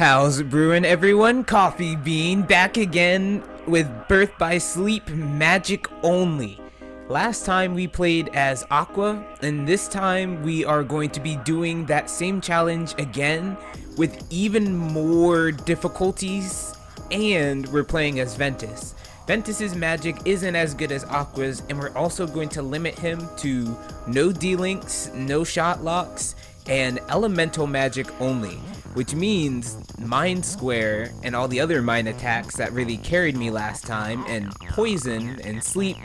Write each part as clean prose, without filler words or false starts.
How's it brewing, everyone? Coffee Bean back again with Birth by Sleep Magic Only. Last time we played as Aqua, and this time we are going to be doing that same challenge again with even more difficulties, and we're playing as Ventus. Ventus's magic isn't as good as Aqua's, and we're also going to limit him to no D-links, no shot locks, and elemental magic only, which means Mind Square and all the other mind attacks that really carried me last time, and poison and sleep,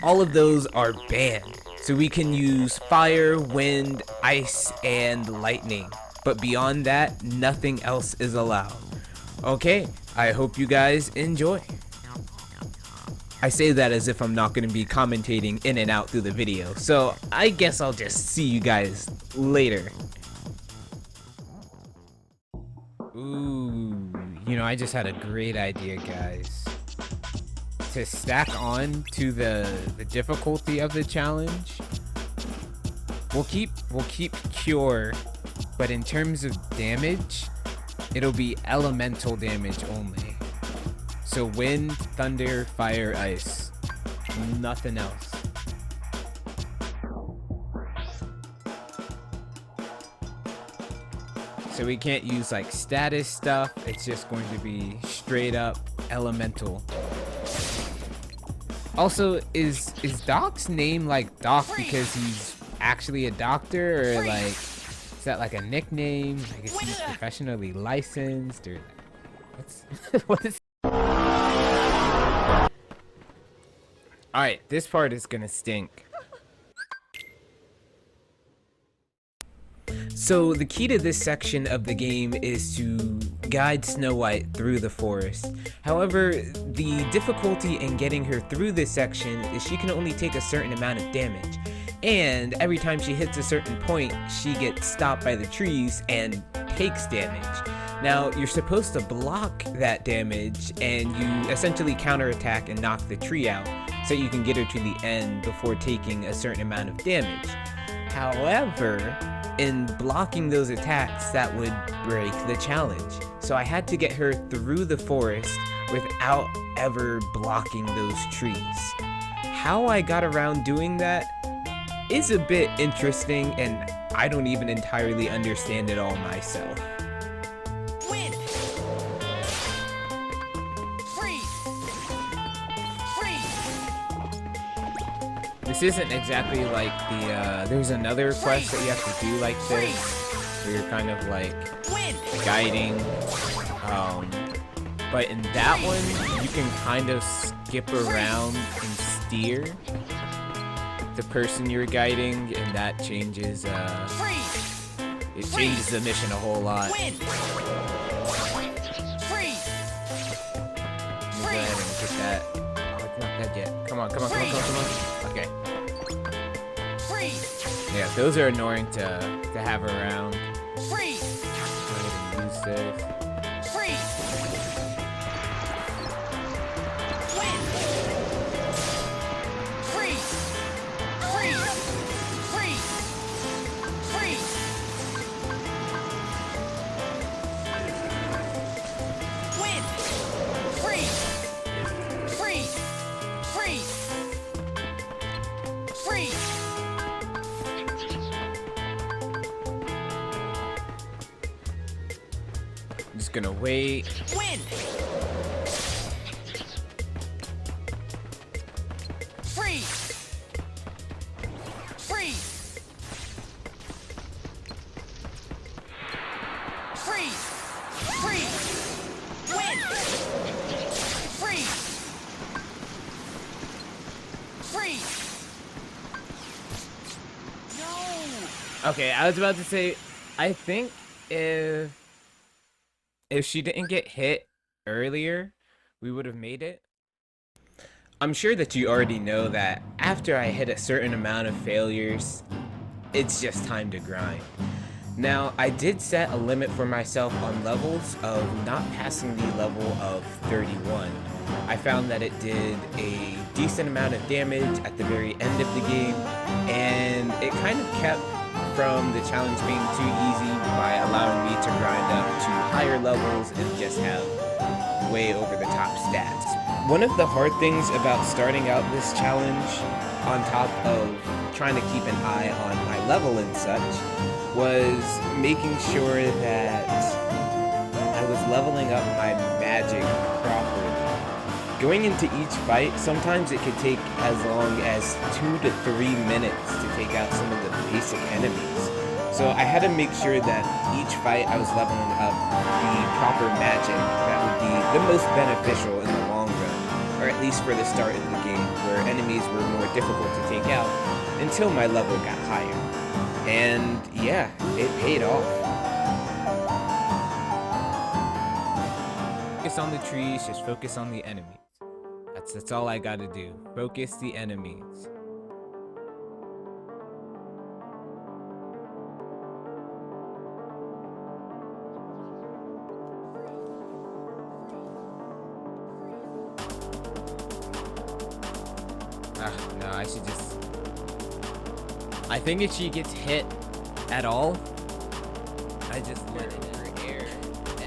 all of those are banned. So we can use fire, wind, ice, and lightning. But beyond that, nothing else is allowed. Okay, I hope you guys enjoy. I say that as if I'm not going to be commentating in and out through the video, so I guess I'll just see you guys later. Ooh, I just had a great idea, guys. To stack on to the difficulty of the challenge, we'll keep cure, but in terms of damage, it'll be elemental damage only. So wind, thunder, fire, ice. Nothing else. So we can't use like status stuff. It's just going to be straight up elemental. Also, is Doc's name like Doc because he's actually a doctor, or like is that like a nickname? Like is he professionally licensed, or what is? Alright, this part is gonna stink. So the key to this section of the game is to guide Snow White through the forest. However, the difficulty in getting her through this section is she can only take a certain amount of damage. And every time she hits a certain point, she gets stopped by the trees and takes damage. Now, you're supposed to block that damage, and you essentially counterattack and knock the tree out, so you can get her to the end before taking a certain amount of damage. However, in blocking those attacks, that would break the challenge. So I had to get her through the forest without ever blocking those trees. How I got around doing that is a bit interesting, and I don't even entirely understand it all myself. This isn't exactly like the, there's another quest that you have to do like this, where you're kind of like guiding, but in that one, you can kind of skip around and steer the person you're guiding, and that changes, it changes the mission a whole lot. Let me go ahead and get that. Oh, it's not dead yet. Come on. Okay. Yeah, those are annoying to have around. I'm gonna use this. I'm just gonna wait. Wind. Freeze. Freeze. Freeze. Freeze. Wind. Freeze. Freeze. No. Okay, I was about to say, I think if she didn't get hit earlier, we would have made it. I'm sure that you already know that after I hit a certain amount of failures, it's just time to grind. Now, I did set a limit for myself on levels of not passing the level of 31. I found that it did a decent amount of damage at the very end of the game, and it kind of kept from the challenge being too easy by allowing me to grind up to higher levels and just have way over the top stats. One of the hard things about starting out this challenge, on top of trying to keep an eye on my level and such, was making sure that I was leveling up my magic properly. Going into each fight, sometimes it could take as long as 2 to 3 minutes to take out some of the basic enemies. So I had to make sure that each fight I was leveling up the proper magic that would be the most beneficial in the long run, or at least for the start of the game, where enemies were more difficult to take out until my level got higher. And yeah, it paid off. Focus on the trees, just focus on the enemies. That's all I gotta do. Focus the enemies. No, I should just... I think if she gets hit at all, I just let it in her air.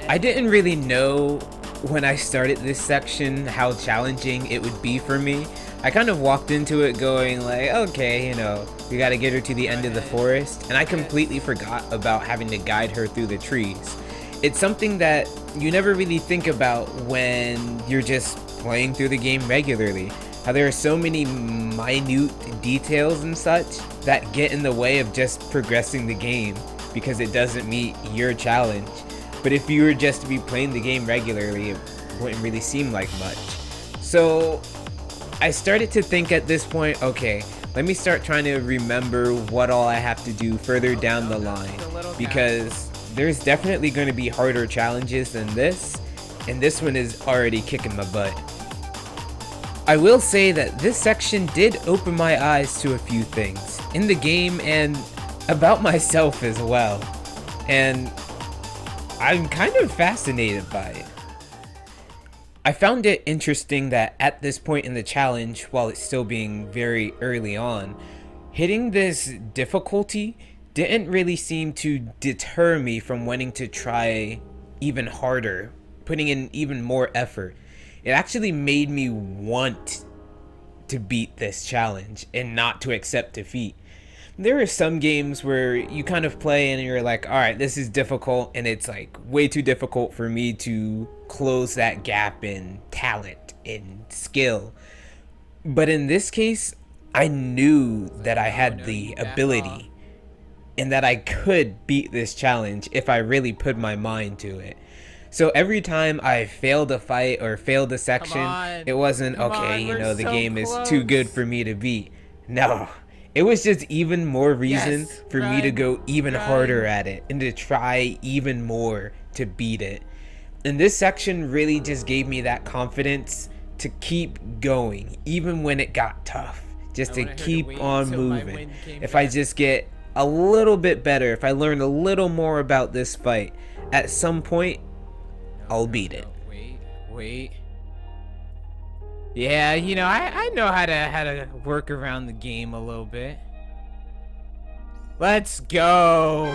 I didn't really know when I started this section how challenging it would be for me. I kind of walked into it going like, okay, you know, we gotta get her to the end of the forest, and I completely forgot about having to guide her through the trees. It's something that you never really think about when you're just playing through the game regularly. How there are so many minute details and such that get in the way of just progressing the game because it doesn't meet your challenge. But if you were just to be playing the game regularly, it wouldn't really seem like much. So I started to think at this point, okay, let me start trying to remember what all I have to do further down the line, because there's definitely going to be harder challenges than this, and this one is already kicking my butt. I will say that this section did open my eyes to a few things in the game and about myself as well, and I'm kind of fascinated by it. I found it interesting that at this point in the challenge, while it's still being very early on, hitting this difficulty didn't really seem to deter me from wanting to try even harder, putting in even more effort. It actually made me want to beat this challenge and not to accept defeat. There are some games where you kind of play and you're like, all right, this is difficult, and it's like way too difficult for me to close that gap in talent and skill. But in this case, I knew that I had the ability and that I could beat this challenge if I really put my mind to it. So every time I failed a fight or failed a section, it wasn't, okay, you know, the game is too good for me to beat. No. It was just even more reason for me to go even harder at it and to try even more to beat it. And this section really just gave me that confidence to keep going, even when it got tough. Just to keep on moving. If I just get a little bit better, if I learn a little more about this fight, at some point, I'll beat it. Wait. Yeah, you know, I know how to work around the game a little bit. Let's go.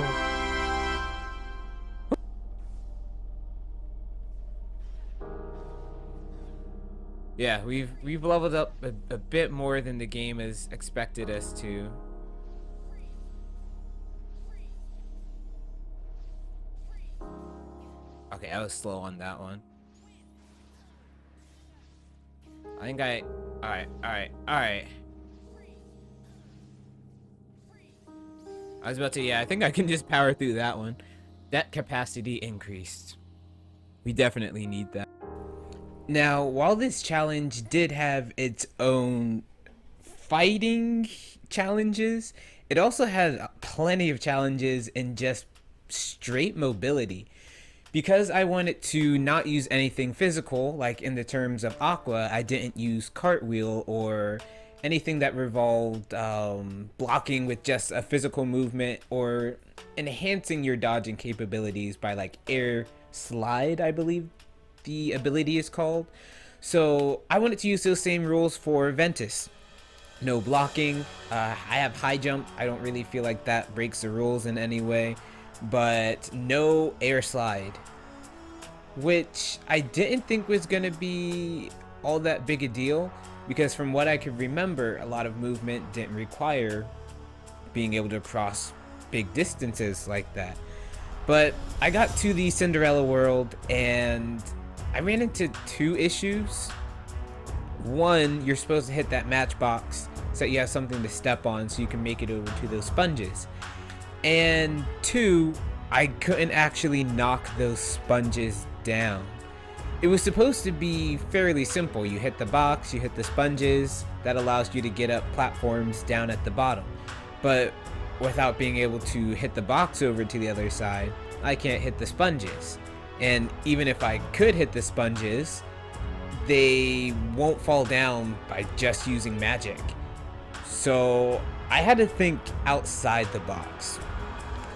Yeah, we've leveled up a bit more than the game has expected us to. Okay, I was slow on that one. I think alright. I was about to, yeah, I think I can just power through that one. That capacity increased. We definitely need that. Now, while this challenge did have its own fighting challenges, it also had plenty of challenges in just straight mobility. Because I wanted to not use anything physical, like in the terms of Aqua, I didn't use cartwheel or anything that revolved blocking with just a physical movement or enhancing your dodging capabilities by like air slide, I believe the ability is called. So I wanted to use those same rules for Ventus. No blocking. I have high jump. I don't really feel like that breaks the rules in any way. But no air slide. which I didn't think was gonna be all that big a deal, because from what I could remember, a lot of movement didn't require being able to cross big distances like that. But I got to the Cinderella world and I ran into two issues. One, you're supposed to hit that matchbox so you have something to step on so you can make it over to those sponges. And two, I couldn't actually knock those sponges down. It was supposed to be fairly simple. You hit the box, you hit the sponges, that allows you to get up platforms down at the bottom. But without being able to hit the box over to the other side, I can't hit the sponges. And even if I could hit the sponges, they won't fall down by just using magic. So I had to think outside the box.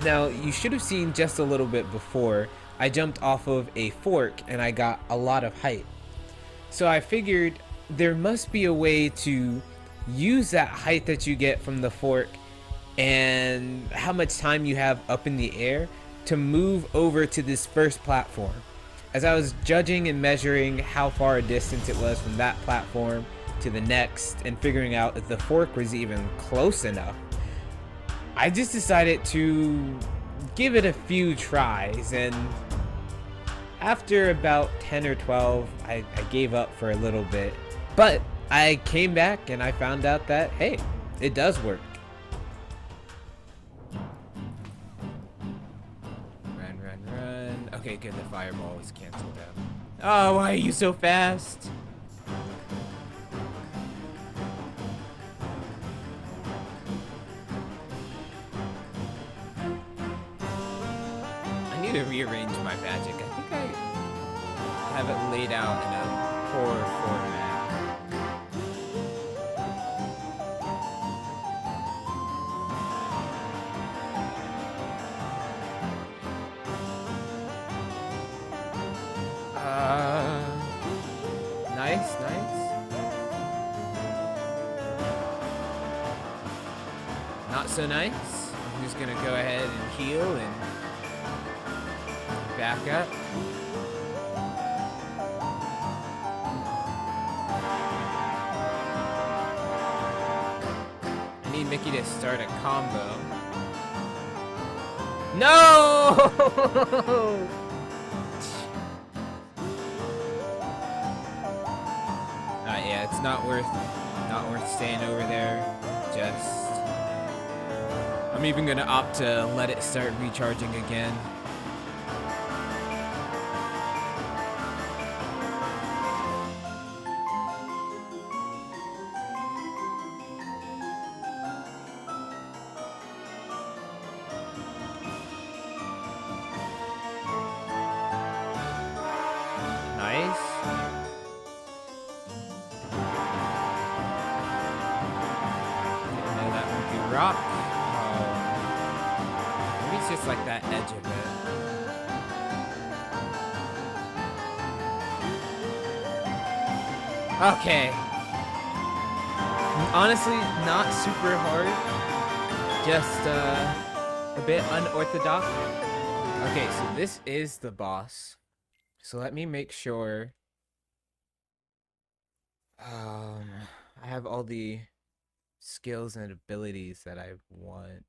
Now, you should have seen just a little bit before, I jumped off of a fork and I got a lot of height. So I figured there must be a way to use that height that you get from the fork and how much time you have up in the air to move over to this first platform. As I was judging and measuring how far a distance it was from that platform to the next and figuring out if the fork was even close enough, I just decided to give it a few tries, and after about 10 or 12, I gave up for a little bit. But I came back and I found out that, hey, it does work. Run. Okay, good, the fireball was canceled out. Oh, why are you so fast? I need to rearrange my magic. I think I have it laid out in a poor format. Nice. Not so nice. I'm just gonna go ahead and heal and back up. I need Mickey to start a combo. No! Yeah, it's not worth staying over there. I'm even gonna opt to let it start recharging again. Nice. Rock. Oh. Maybe it's just like that edge of it. Okay. Honestly, not super hard. Just a bit unorthodox. Okay, so this is the boss. So let me make sure. I have all the skills and abilities that I want.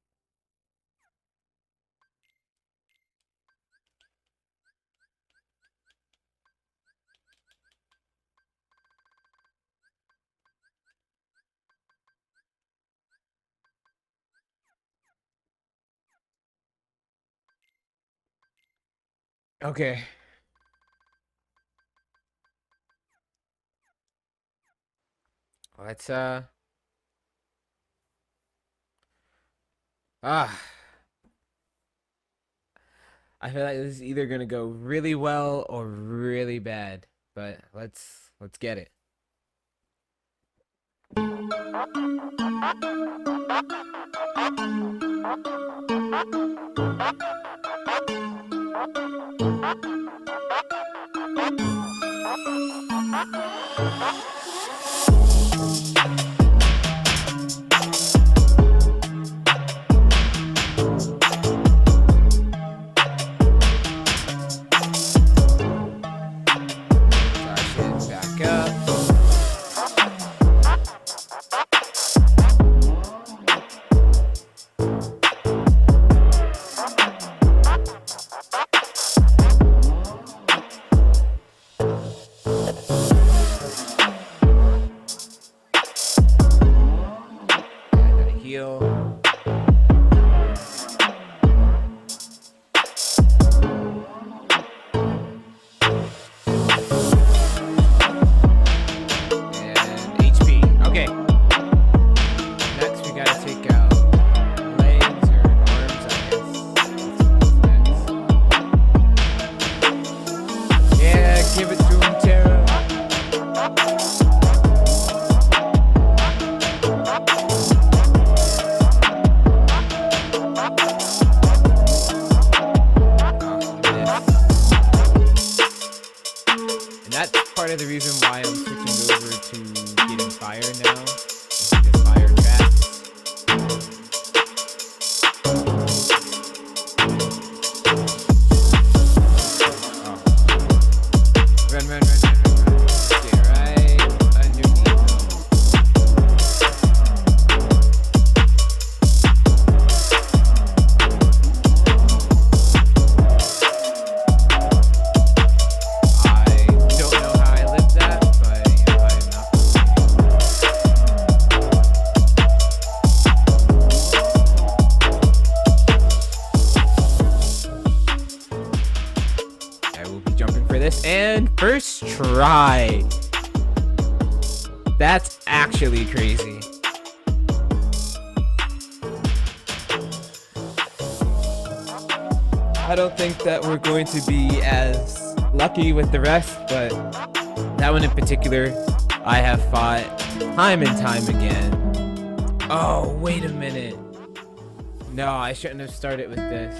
Okay. Let's I feel like this is either gonna go really well or really bad, but let's get it. Give it to him, Tara. And that's part of the reason why I'm switching over to getting fire now. Is because fire traps. Run, run, run, run, run, run. Get right underneath them. I don't know how I lived that, but you know, I'm not. I will be jumping for this, and first try. That's actually crazy. I don't think that we're going to be as lucky with the rest, but that one in particular, I have fought time and time again. Oh, wait a minute. No, I shouldn't have started with this.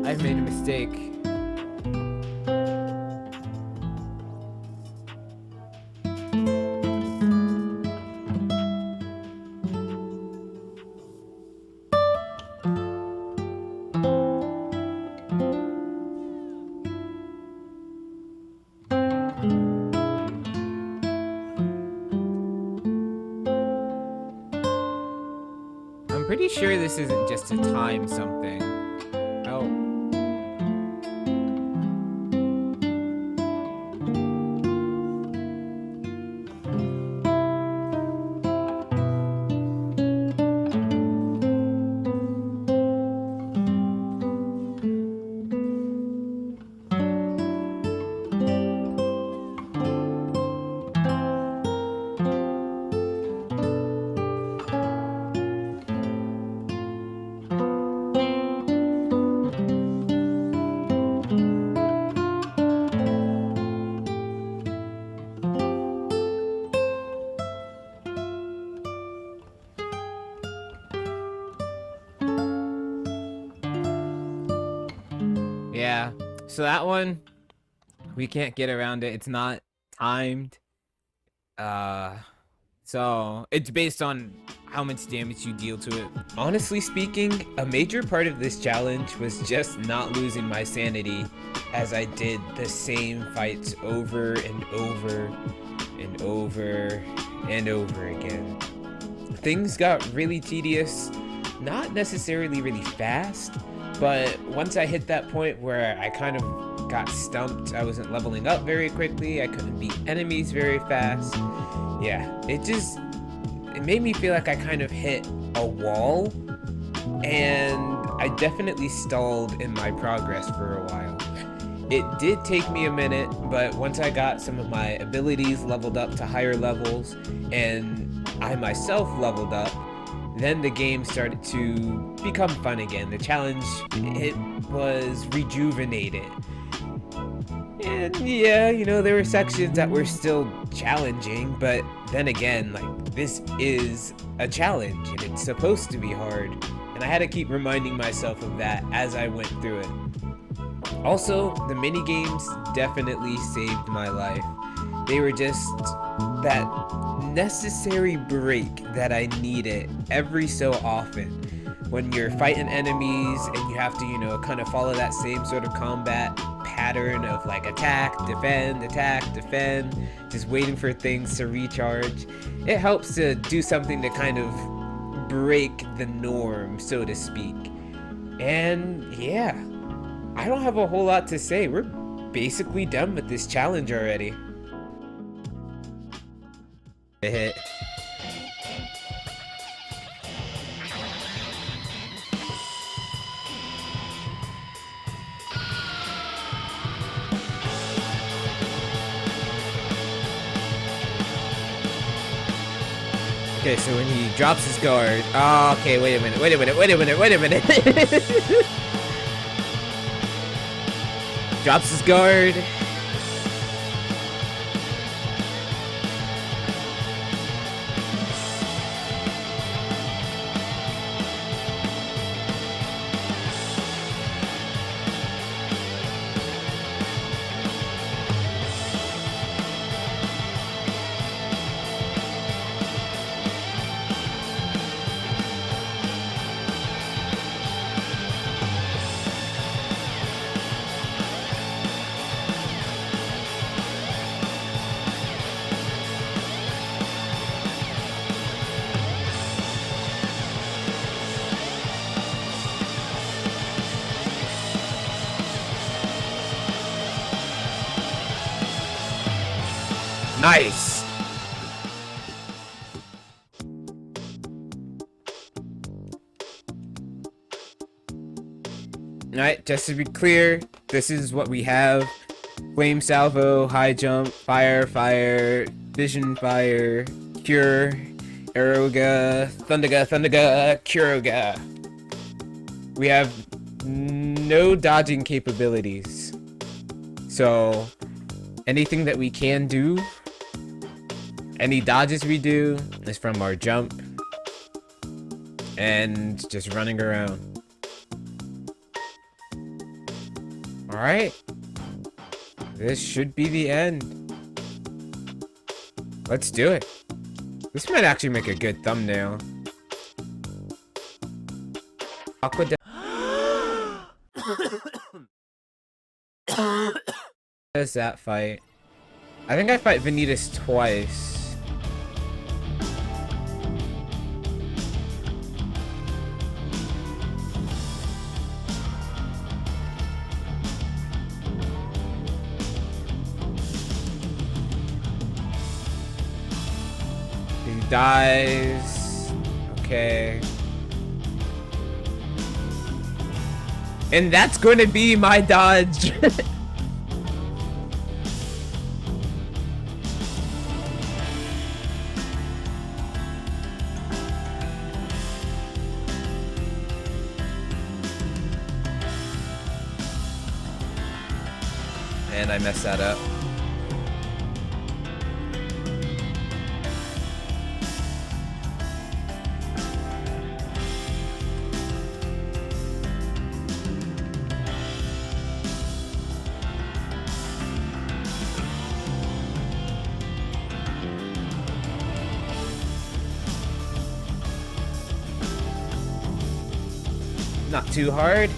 I've made a mistake. I'm pretty sure this isn't just to time something. Oh. Yeah, so that one, we can't get around it. It's not timed. So it's based on how much damage you deal to it. Honestly speaking, a major part of this challenge was just not losing my sanity as I did the same fights over and over and over and over again. Things got really tedious, not necessarily really fast, but once I hit that point where I kind of got stumped, I wasn't leveling up very quickly, I couldn't beat enemies very fast. Yeah, it made me feel like I kind of hit a wall, and I definitely stalled in my progress for a while. It did take me a minute, but once I got some of my abilities leveled up to higher levels, and I myself leveled up, then the game started to become fun again. The challenge, it was rejuvenated. And yeah, you know, there were sections that were still challenging, but then again, like, this is a challenge and it's supposed to be hard. And I had to keep reminding myself of that as I went through it. Also, the mini games definitely saved my life. They were just that necessary break that I needed every so often. When you're fighting enemies and you have to, you know, kind of follow that same sort of combat pattern of like attack, defend, just waiting for things to recharge. It helps to do something to kind of break the norm, so to speak. And yeah, I don't have a whole lot to say. We're basically done with this challenge already. A hit. Okay, so when he drops his guard... Oh, okay, wait a minute. Drops his guard. Nice. Alright, just to be clear, this is what we have. Flame salvo, high jump, fire, fire, vision fire, cure, aeroga, thunderga, curoga. We have no dodging capabilities. So anything that we can do, any dodges we do, is from our jump and just running around. Alright. This should be the end. Let's do it. This might actually make a good thumbnail. Aqua does that fight? I think I fight Ventus twice. He dies. Okay. And that's going to be my dodge. And I messed that up. Not too hard.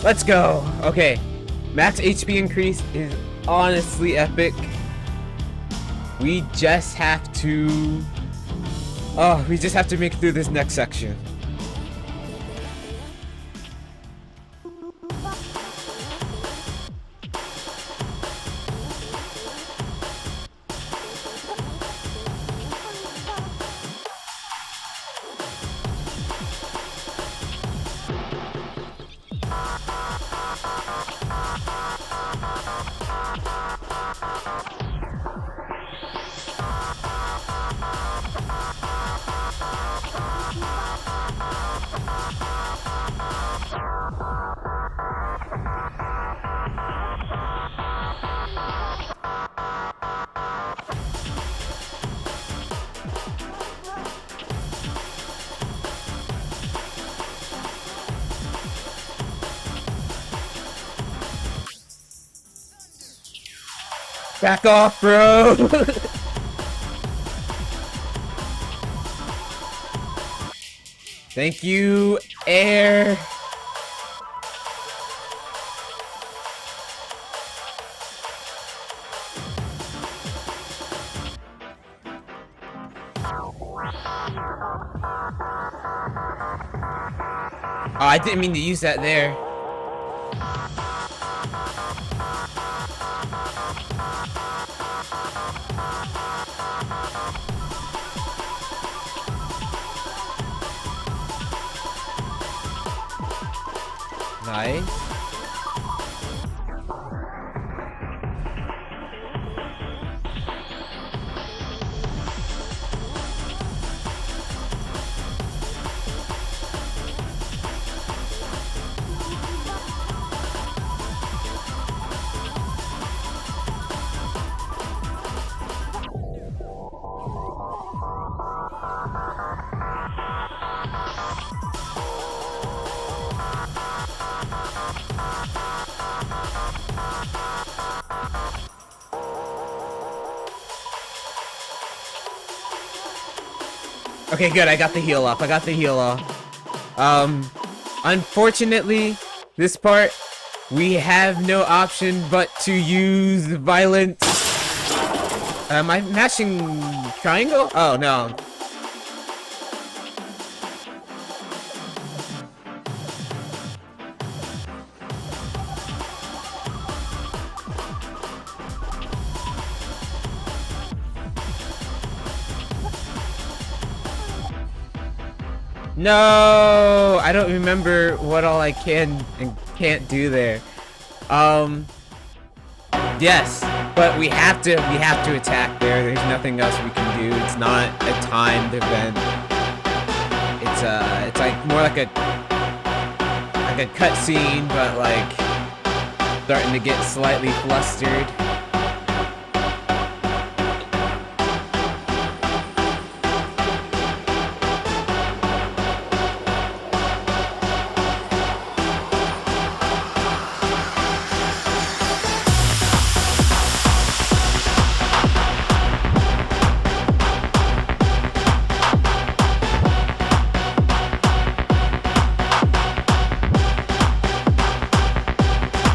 Let's go. Okay. Max HP increase is honestly epic. We just have to... Oh, we just have to make it through this next section. Back off, bro! Thank you, air! Oh, I didn't mean to use that there. Nice. Okay, good. I got the heal off. Unfortunately, this part, we have no option but to use violence. Am I mashing triangle? Oh, no. No, I don't remember what all I can and can't do there. Yes, but we have to attack there. There's nothing else we can do. It's not a timed event. It's like more like a cutscene, but like starting to get slightly flustered.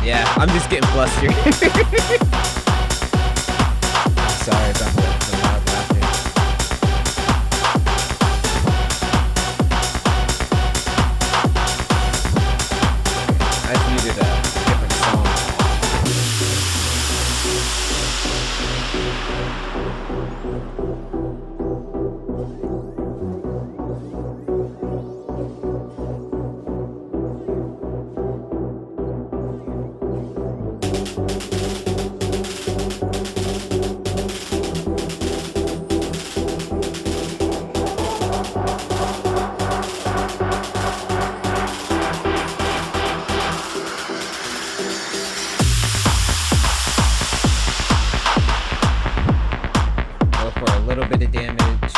Yeah, I'm just getting flustered. Sorry about the loud laughing. I just needed a different song. Little bit of damage.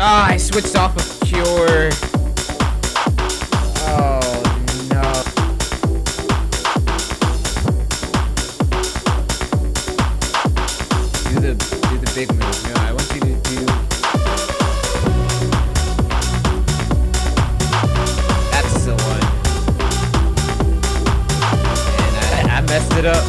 Ah, I switched off of cure. Oh no. Do the big move. No, I want you to do. That's the one. I messed it up.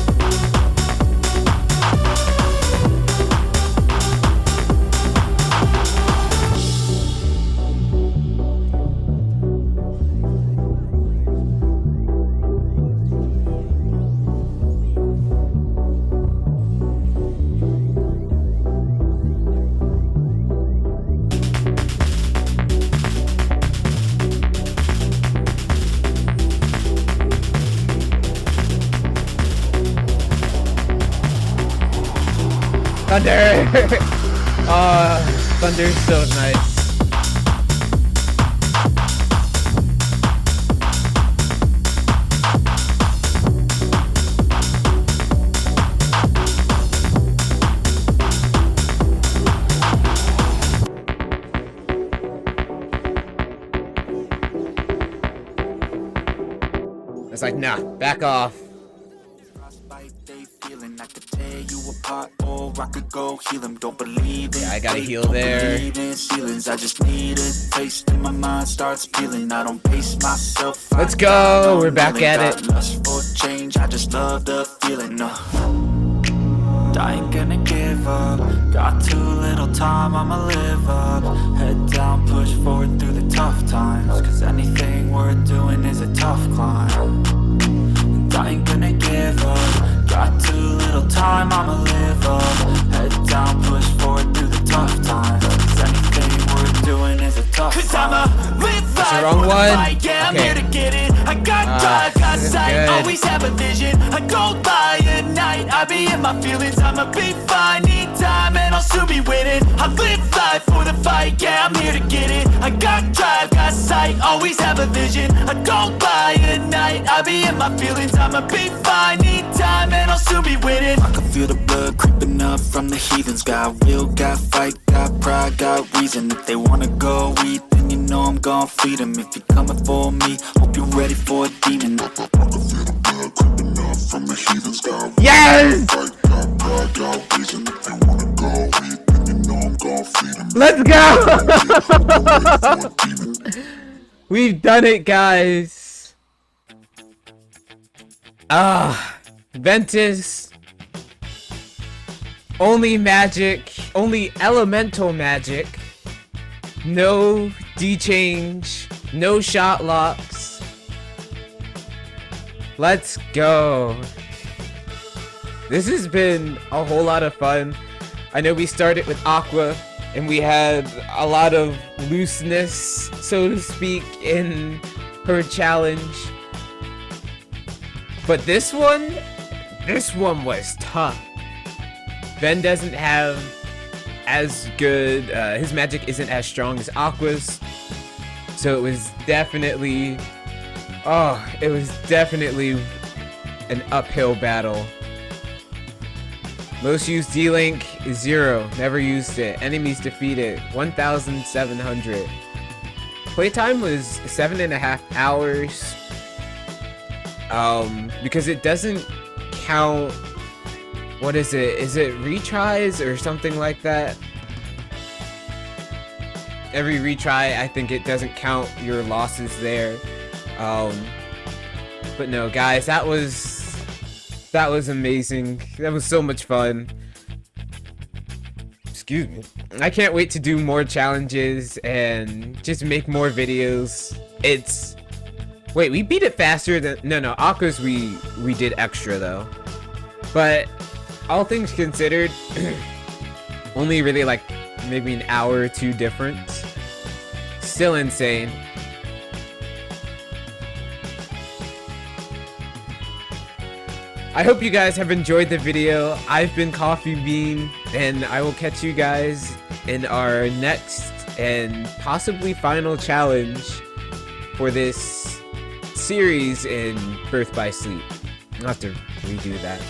Thunder! Thunder's so nice. It's like, nah, back off. I could tear you apart or I could go heal them. Don't believe in Yeah, I gotta fate, heal don't there. believe in ceilings. I just need a taste and my mind starts peeling. I don't pace myself. Let's go. We're back at it. Lust for change. I just love the feeling. I ain't gonna give up. Got too little time, I'ma live up. Head down, push forward through the tough times. Cause anything worth doing is a tough climb. And I ain't gonna give up. Got too little time, I'ma live up. Head down, push forward through the tough times. Cause anything worth doing is a tough climb. Cause I'ma live life the wrong for the one? fight. Yeah, I'm Okay. here to get it. I got drive, got this is sight, good. always have a vision. I go by at night, I be in my feelings. I'ma be fine, need time, and I'll soon be winning. I live life for the fight, yeah, I'm here to get it. I got drive, got sight, always have a vision. I go by at night, I be in my feelings. I'ma be fine, need time, and I'll soon be winning. I can feel the blood creeping up from the heathens. Got will, got fight, got pride, got reason. If they wanna go eat, then you know I'm gon' feed them. If you're coming for me, hope you're ready for a demon. I can feel the blood creeping up from the heathens. Got Yes! fight, got pride, got reason. If you wanna go eat, then you know I'm gon' feed 'em. Let's go! We've done it, guys. Ventus. Only magic, only elemental magic. No D-change, no shot locks. Let's go. This has been a whole lot of fun. I know we started with Aqua and we had a lot of looseness, so to speak, in her challenge. But this one was tough. Ben doesn't have as good, his magic isn't as strong as Aqua's. So it was definitely, an uphill battle. Most used D-Link is 0. Never used it. Enemies defeated 1,700. Playtime was 7.5 hours. Because it doesn't count. What is it? Is it retries or something like that? Every retry, I think it doesn't count your losses there. But no, guys, that was amazing. That was so much fun. Excuse me. I can't wait to do more challenges and just make more videos. Wait, we beat it faster than... No, Aqua's we did extra though. But all things considered, only really like maybe an hour or two difference. Still insane. I hope you guys have enjoyed the video. I've been Coffee Bean, and I will catch you guys in our next and possibly final challenge for this series in Birth by Sleep. I'll have to redo that.